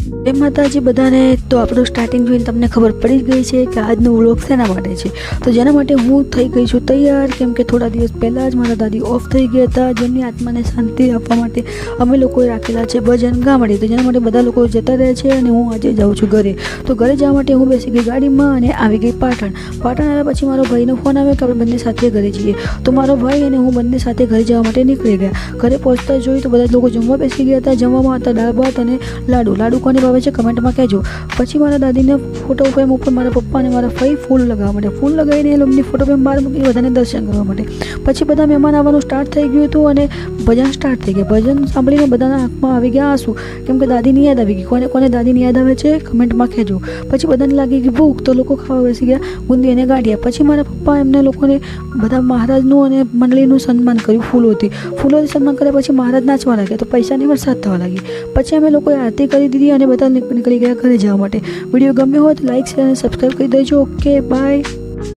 જય માતાજી બધાને। તો આપણો સ્ટાર્ટિંગ જોઈને તમને ખબર પડી ગઈ છે કે આજનો વ્લોગ શેના માટે છે। તો જેના માટે હું થઈ ગઈ છું તૈયાર, કેમ કે થોડા દિવસ પહેલાં જ મારા દાદી ઓફ થઈ ગયા હતા, જેમની આત્માને શાંતિ આપવા માટે અમે લોકોએ રાખેલા છે ભજન ગામડે। તો જેના માટે બધા લોકો જતા રહે છે અને હું આજે જાઉં છું ઘરે। તો ઘરે જવા માટે હું બેસી ગઈ ગાડીમાં અને આવી ગઈ પાટણ। પાટણ આવ્યા પછી મારો ભાઈનો ફોન આવ્યો કે આપણે બંને સાથે ઘરે જઈએ। તો મારો ભાઈ અને હું બંને સાથે ઘરે જવા માટે નીકળી ગયા। ઘરે પહોંચતા જોયું તો બધા લોકો જમવા બેસી ગયા હતા। જમવામાં હતા દાળ ભાત અને લાડુ કોને ભાવે છે કમેન્ટમાં કહેજો। પછી મારા દાદીને ફોટો ફ્રેમ ઉપર મારા પપ્પા અને મારા ફઈ ફૂલ લગાવવા માટે ફૂલ લગાવીને એ લોકોની ફોટો ફ્રેમ બહાર મૂકી બધાને દર્શન કરવા માટે। પછી બધા મહેમાન આવવાનું સ્ટાર્ટ થઈ ગયું હતું અને ભજન સ્ટાર્ટ થઈ ગયા। ભજન સાંભળીને બધાના આંખમાં આવી ગયા આંસુ, કેમ કે દાદીની યાદ આવી ગઈ। કોને દાદીની યાદ આવે છે કમેન્ટમાં કહેજો। પછી બધાને લાગી ગઈ ભૂખ, તો લોકો ખાવા બેસી ગયા બુંદી અને ગાંઠિયા। પછી મારા પપ્પા એમને લોકોને બધા મહારાજનું અને મંડળીનું સન્માન કર્યું ફૂલોથી સન્માન કર્યા। પછી મહારાજ નાચવા લાગ્યા તો પૈસાની વરસાદ થવા લાગી। પછી અમે લોકોએ આરતી કરી દીધી અને બધા નીકળી ગયા ઘરે જવા માટે। વિડીયો ગમ્યો હોય તો લાઈક શેર અને સબસ્ક્રાઈબ કરી દેજો। Okay bye.